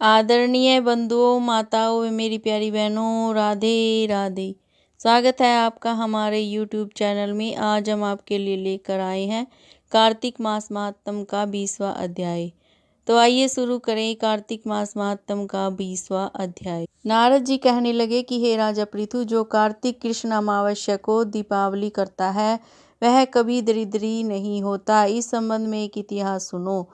आदरणीय बंधुओं, माताओं व मेरी प्यारी बहनों, राधे राधे। स्वागत है आपका हमारे YouTube चैनल में। आज हम आपके लिए लेकर आए हैं कार्तिक मास महात्म का 20वां अध्याय। तो आइए शुरू करें कार्तिक मास महात्म का 20वां अध्याय। नारद जी कहने लगे कि हे राजा पृथु, जो कार्तिक कृष्ण अमावस्या को दीपावली करता है वह कभी दरिद्री नहीं होता। इस संबंध में एक इतिहास सुनो।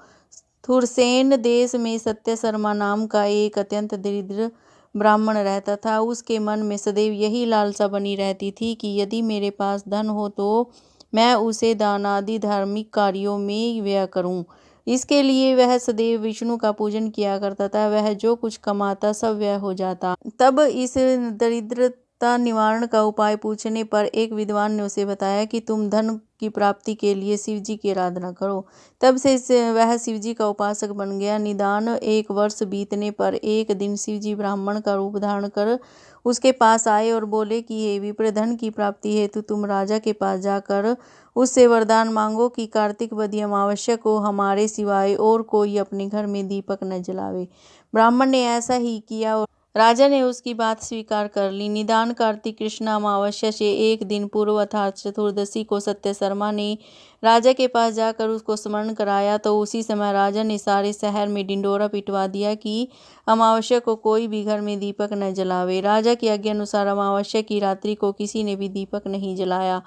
थुरसेन देश में सत्य शर्मा नाम का एक अत्यंत दरिद्र ब्राह्मण रहता था। उसके मन में सदैव यही लालसा बनी रहती थी कि यदि मेरे पास धन हो तो मैं उसे दान आदि धार्मिक कार्यों में व्यय करूं। इसके लिए वह सदैव विष्णु का पूजन किया करता था। वह जो कुछ कमाता सब व्यय हो जाता। तब इस दरिद्रता निवारण का उपाय पूछने पर एक विद्वान ने उसे बताया कि तुम धन की प्राप्ति के लिए शिव जी की आराधना करो। तब से वह शिव जी का उपासक बन गया। निदान 1 वर्ष बीतने पर एक दिन शिव जी ब्राह्मण का रूप धारण कर उसके पास आए और बोले कि हे विप्र, धन की प्राप्ति हेतु तुम राजा के पास जाकर उससे वरदान मांगो कि कार्तिक वदी अमावस्या को हमारे सिवाय और कोई अपने घर में दीपक न जलावे। ब्राह्मण ने ऐसा ही किया और राजा ने उसकी बात स्वीकार कर ली। निदान कार्तिक कृष्ण अमावस्या से एक दिन पूर्व अर्थात चतुर्दशी को सत्य शर्मा ने राजा के पास जाकर उसको स्मरण कराया तो उसी समय राजा ने सारे शहर में ढिंढोरा पिटवा दिया कि अमावस्या को कोई भी घर में दीपक न जलावे। राजा की आज्ञा अनुसार अमावस्या की रात्रि को किसी ने भी दीपक नहीं जलाया।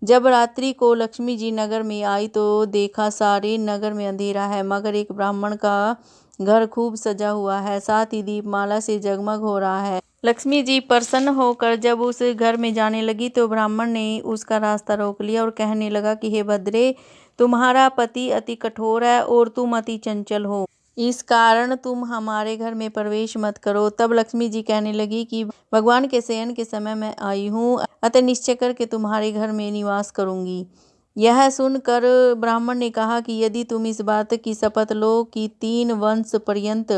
जब रात्रि को लक्ष्मी जी नगर में आई तो देखा सारे नगर में अंधेरा है, मगर एक ब्राह्मण का घर खूब सजा हुआ है, साथ ही दीपमाला से जगमग हो रहा है। लक्ष्मी जी प्रसन्न होकर जब उस घर में जाने लगी तो ब्राह्मण ने उसका रास्ता रोक लिया और कहने लगा कि हे भद्रे, तुम्हारा पति अति कठोर है और तुम अति चंचल हो, इस कारण तुम हमारे घर में प्रवेश मत करो। तब लक्ष्मी जी कहने लगी कि भगवान के शयन के समय मैं आई हूँ, अतः निश्चय करके तुम्हारे घर में निवास करूंगी। यह सुनकर ब्राह्मण ने कहा कि यदि तुम इस बात की शपथ लो कि 3 वंश पर्यंत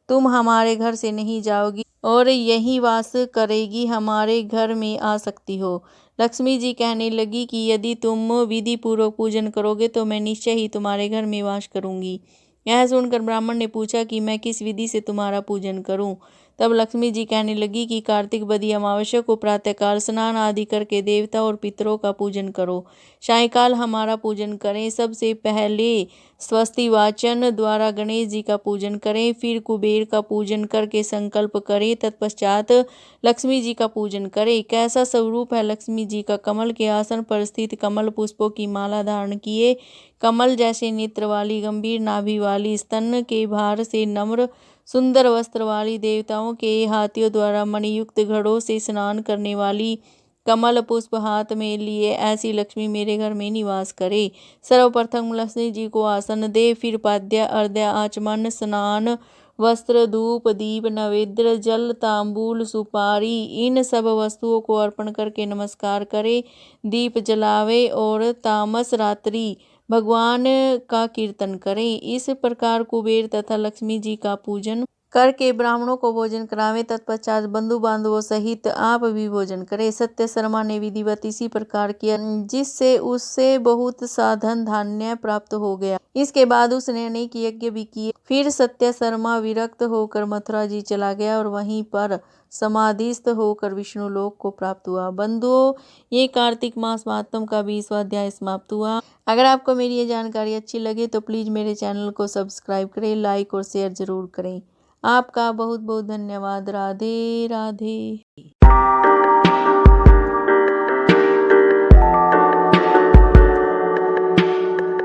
तुम हमारे घर से नहीं जाओगी और यही वास करेगी, हमारे घर में आ सकती हो। लक्ष्मी जी कहने लगी कि यदि तुम विधि पूर्वक पूजन करोगे तो मैं निश्चय ही तुम्हारे घर में वास करूंगी। यह सुनकर ब्राह्मण ने पूछा कि मैं किस विधि से तुम्हारा पूजन करूं। तब लक्ष्मी जी कहने लगी कि कार्तिक वदी अमावस्या को प्रातःकाल स्नान आदि करके देवता और पितरों का पूजन करो, सायंकाल हमारा पूजन करें। सबसे पहले स्वस्ति वाचन द्वारा गणेश जी का पूजन करें, फिर कुबेर का पूजन करके संकल्प करें, तत्पश्चात लक्ष्मी जी का पूजन करें। कैसा स्वरूप है लक्ष्मी जी का? कमल के आसन पर स्थित, कमल पुष्पों की माला धारण किए, कमल जैसे नेत्र वाली, गंभीर नाभि वाली, स्तन के भार से नम्र सुंदर वस्त्र वाली, देवताओं के हाथियों द्वारा मणियुक्त घड़ों से स्नान करने वाली, कमल पुष्प हाथ में लिए ऐसी लक्ष्मी मेरे घर में निवास करे। सर्वप्रथम लक्ष्मी जी को आसन दे, फिर पाद्य अर्घ्य आचमन स्नान वस्त्र धूप दीप नैवेद्य जल तांबूल सुपारी इन सब वस्तुओं को अर्पण करके नमस्कार करे, दीप जलावे और तामस रात्रि भगवान का कीर्तन करें। इस प्रकार कुबेर तथा लक्ष्मी जी का पूजन करके ब्राह्मणों को भोजन करावें, तत्पश्चात बंधु बांधवों सहित आप भी भोजन करें। सत्य शर्मा ने विधिवत इसी प्रकार किया, जिससे उससे बहुत सा धन धान्य प्राप्त हो गया। इसके बाद उसने अनेक यज्ञ भी किए। फिर सत्य शर्मा विरक्त होकर मथुरा जी चला गया और वहीं पर समाधिस्थ होकर विष्णु लोक को प्राप्त हुआ। बंधुओं, ये कार्तिक मास महात्म का 20वां अध्याय समाप्त हुआ। अगर आपको मेरी ये जानकारी अच्छी लगे तो प्लीज़ मेरे चैनल को सब्सक्राइब करें, लाइक और शेयर जरूर करें। आपका बहुत बहुत धन्यवाद। राधे राधे।